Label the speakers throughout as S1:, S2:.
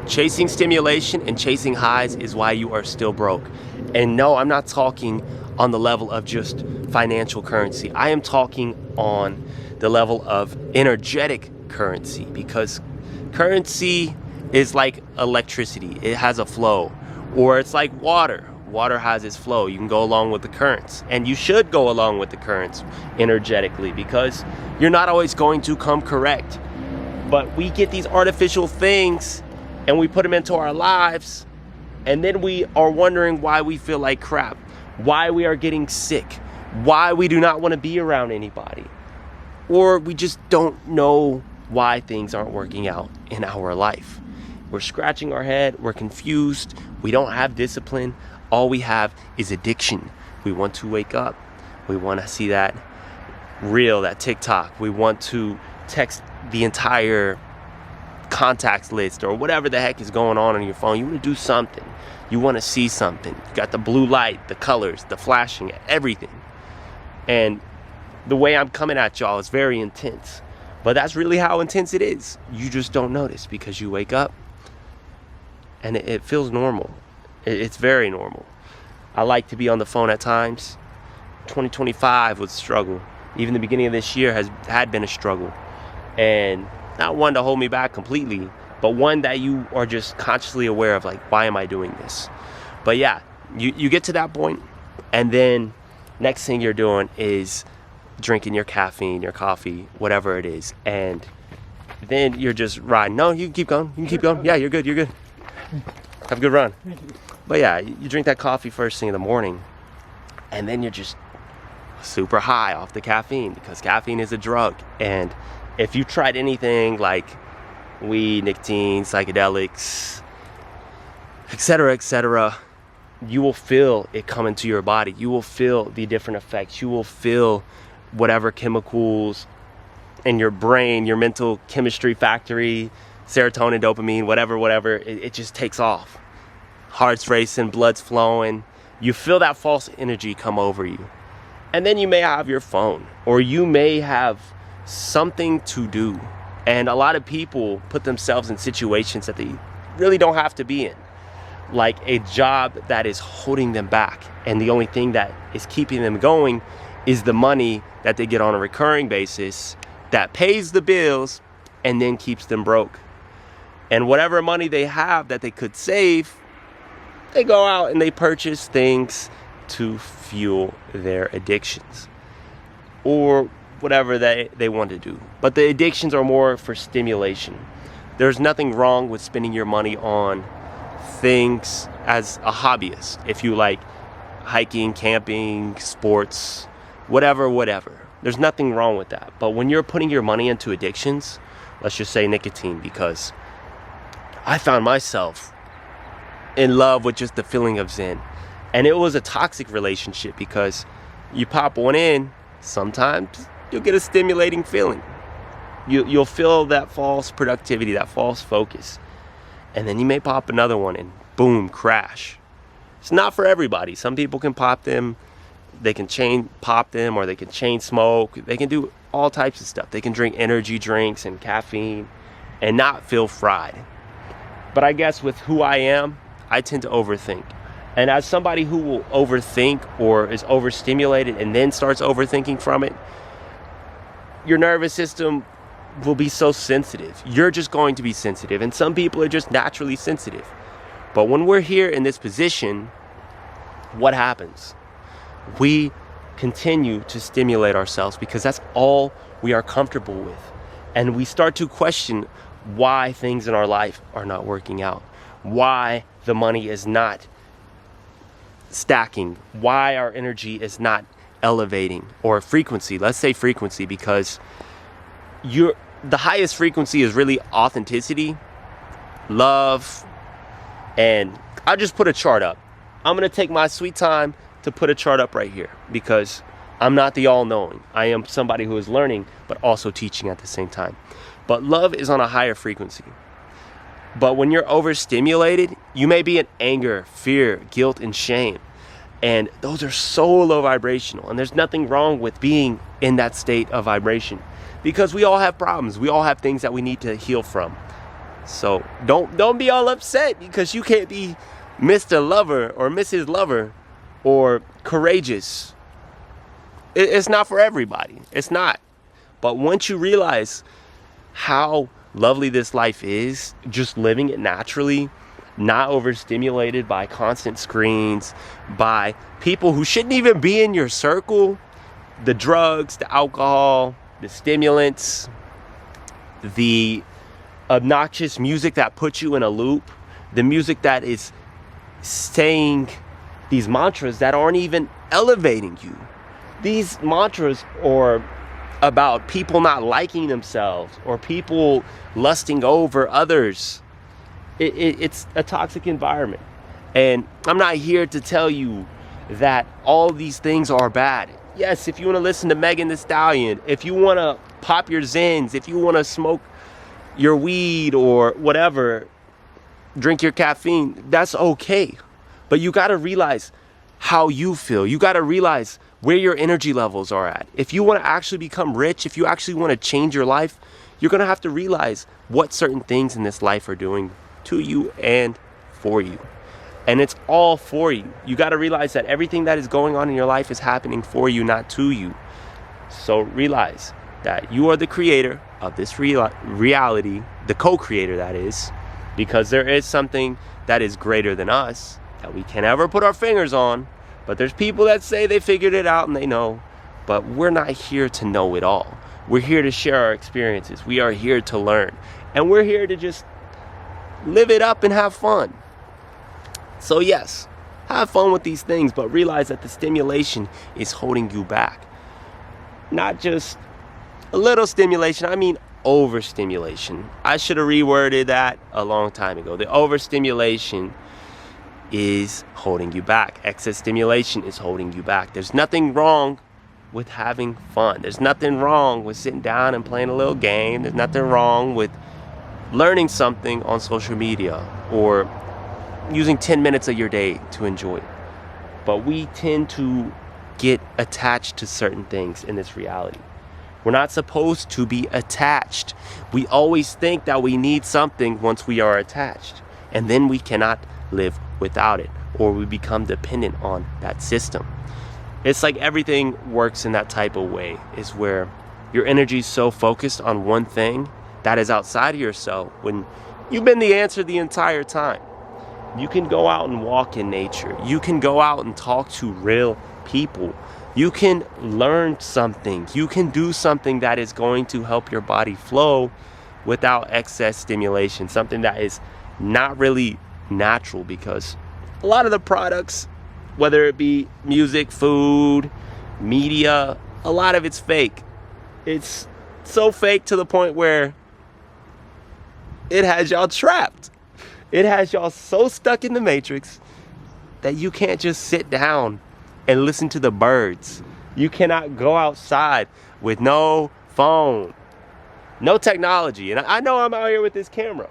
S1: Chasing stimulation and chasing highs is why you are still broke. And no, I'm not talking on the level of just financial currency. I am talking on the level of energetic currency, because currency is like electricity. It has a flow. Or it's like water. Water has its flow. You can go along with the currents, and you should go along with the currents energetically, because you're not always going to come correct. But we get these artificial things and we put them into our lives, and then we are wondering why we feel like crap, why we are getting sick, why we do not want to be around anybody, or we just don't know why things aren't working out in our life. We're scratching our head, we're confused, we don't have discipline. All we have is addiction. We want to wake up, we want to see that reel, that TikTok, we want to text the entire contacts list or whatever the heck is going on your phone. You want to do something, you want to see something. You got the blue light, the colors, the flashing, everything. And the way I'm coming at y'all is very intense, but that's really how intense it is. You just don't notice because you wake up and it feels normal. It's very normal. I like to be on the phone at times. 2025 was a struggle. Even the beginning of this year had been a struggle. And not one to hold me back completely, but one that you are just consciously aware of, like, why am I doing this? But yeah, you get to that point, and then next thing you're doing is drinking your caffeine, your coffee, whatever it is, and then you're just riding. No, you can keep going. You can keep going. Yeah, you're good. You're good. Have a good run. But yeah, you drink that coffee first thing in the morning, and then you're just super high off the caffeine, because caffeine is a drug. And if you tried anything like weed, nicotine, psychedelics, etc., you will feel it come into your body. You will feel the different effects. You will feel whatever chemicals in your brain, your mental chemistry factory, serotonin, dopamine, whatever, it just takes off. Heart's racing, blood's flowing. You feel that false energy come over you. And then you may have your phone, or you may have something to do. And a lot of people put themselves in situations that they really don't have to be in, like a job that is holding them back, and the only thing that is keeping them going is the money that they get on a recurring basis that pays the bills and then keeps them broke. And whatever money they have that they could save, they go out and they purchase things to fuel their addictions, or whatever they want to do. But the addictions are more for stimulation. There's nothing wrong with spending your money on things as a hobbyist. If you like hiking, camping, sports, whatever. There's nothing wrong with that. But when you're putting your money into addictions, let's just say nicotine, because I found myself in love with just the feeling of zen. And it was a toxic relationship, because you pop one in, sometimes you'll get a stimulating feeling. You'll feel that false productivity, that false focus. And then you may pop another one and boom, crash. It's not for everybody. Some people can pop them. They can pop them, or they can chain smoke. They can do all types of stuff. They can drink energy drinks and caffeine and not feel fried. But I guess with who I am, I tend to overthink. And as somebody who will overthink or is overstimulated and then starts overthinking from it, your nervous system will be so sensitive. You're just going to be sensitive. And some people are just naturally sensitive. But when we're here in this position, what happens? We continue to stimulate ourselves because that's all we are comfortable with. And we start to question why things in our life are not working out, why the money is not stacking, why our energy is not elevating, or frequency. Let's say frequency, because the highest frequency is really authenticity, love, and I'll just put a chart up. I'm going to take my sweet time to put a chart up right here, because I'm not the all-knowing. I am somebody who is learning, but also teaching at the same time. But love is on a higher frequency. But when you're overstimulated, you may be in anger, fear, guilt, and shame. And those are so low vibrational. And there's nothing wrong with being in that state of vibration, because we all have problems. We all have things that we need to heal from. So don't be all upset because you can't be Mr. Lover or Mrs. Lover or courageous. It's not for everybody. It's not. But once you realize how lovely this life is, just living it naturally, not overstimulated by constant screens, by people who shouldn't even be in your circle, the drugs, the alcohol, the stimulants, the obnoxious music that puts you in a loop, the music that is saying these mantras that aren't even elevating you. These mantras are about people not liking themselves or people lusting over others. It's a toxic environment. And I'm not here to tell you that all these things are bad. Yes, if you want to listen to Megan Thee Stallion, if you want to pop your Zens, if you want to smoke your weed or whatever, drink your caffeine, that's okay. But you got to realize how you feel. You got to realize where your energy levels are at. If you want to actually become rich, if you actually want to change your life, you're going to have to realize what certain things in this life are doing to you and for you. And it's all for you. You got to realize that everything that is going on in your life is happening for you, not to you. So realize that you are the creator of this reality, the co-creator that is, because there is something that is greater than us that we can never put our fingers on. But there's people that say they figured it out and they know, but we're not here to know it all. We're here to share our experiences. We are here to learn, and we're here to just live it up and have fun. So yes, have fun with these things, but realize that the stimulation is holding you back. Not just a little stimulation, I mean overstimulation. I should have reworded that a long time ago. The overstimulation is holding you back. Excess stimulation is holding you back. There's nothing wrong with having fun. There's nothing wrong with sitting down and playing a little game. There's nothing wrong with learning something on social media or using 10 minutes of your day to enjoy it. But we tend to get attached to certain things in this reality. We're not supposed to be attached. We always think that we need something once we are attached, and then we cannot live without it, or we become dependent on that system. It's like everything works in that type of way, is where your energy is so focused on one thing that is outside of yourself when you've been the answer the entire time. You can go out and walk in nature. You can go out and talk to real people. You can learn something. You can do something that is going to help your body flow without excess stimulation, something that is not really natural, because a lot of the products, whether it be music, food, media, a lot of it's fake. It's so fake to the point where it has y'all trapped. It has y'all so stuck in the matrix that you can't just sit down and listen to the birds. You cannot go outside with no phone, no technology. And I know I'm out here with this camera,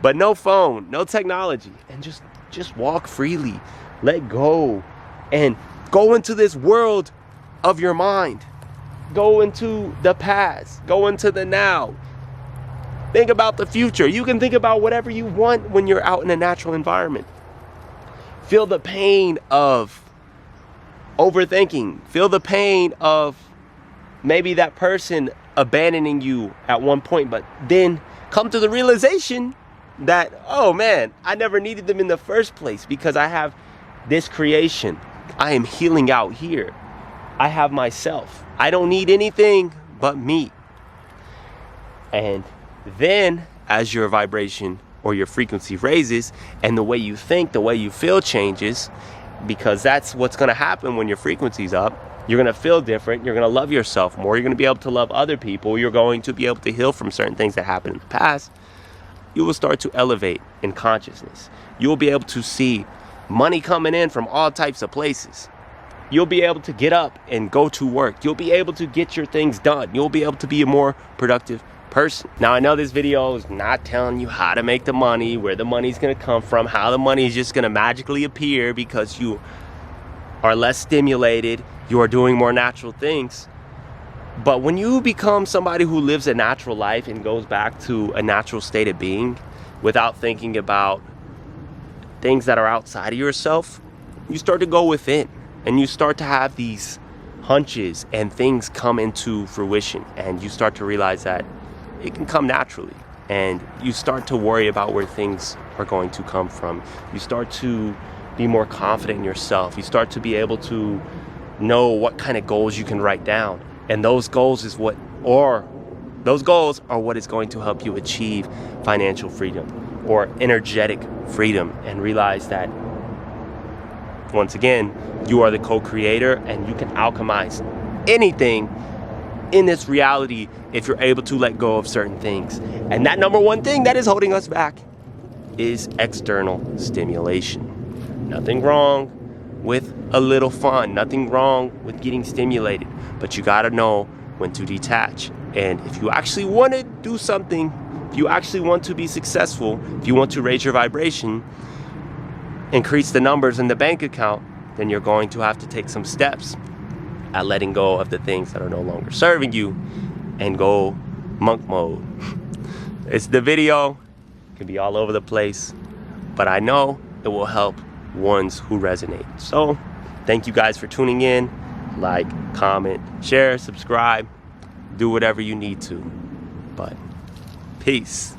S1: but no phone, no technology, and just walk freely, let go, and go into this world of your mind. Go into the past, go into the now. Think about the future. You can think about whatever you want when you're out in a natural environment. Feel the pain of overthinking. Feel the pain of maybe that person abandoning you at one point, but then come to the realization that, oh man, I never needed them in the first place because I have this creation. I am healing out here. I have myself. I don't need anything but me. And then as your vibration or your frequency raises and the way you think, the way you feel changes, because that's what's going to happen when your frequency's up. You're going to feel different. You're going to love yourself more. You're going to be able to love other people. You're going to be able to heal from certain things that happened in the past. You will start to elevate in consciousness. You will be able to see money coming in from all types of places. You'll be able to get up and go to work. You'll be able to get your things done. You'll be able to be a more productive person. Now, I know this video is not telling you how to make the money, where the money's going to come from, how the money is just going to magically appear because you are less stimulated, you are doing more natural things. But when you become somebody who lives a natural life and goes back to a natural state of being without thinking about things that are outside of yourself, you start to go within and you start to have these hunches and things come into fruition, and you start to realize that it can come naturally, and you start to worry about where things are going to come from. You start to be more confident in yourself. You start to be able to know what kind of goals you can write down, and those goals are what is going to help you achieve financial freedom or energetic freedom, and realize that once again, you are the co-creator, and you can alchemize anything in this reality if you're able to let go of certain things. And that number one thing that is holding us back is external stimulation. Nothing wrong with a little fun, nothing wrong with getting stimulated, but you gotta know when to detach. And if you actually want to do something, if you actually want to be successful, if you want to raise your vibration, increase the numbers in the bank account, then you're going to have to take some steps at letting go of the things that are no longer serving you and go monk mode. It's the video, it can be all over the place, but I know it will help ones who resonate. So thank you guys for tuning in. Like, comment, share, subscribe, do whatever you need to. But peace.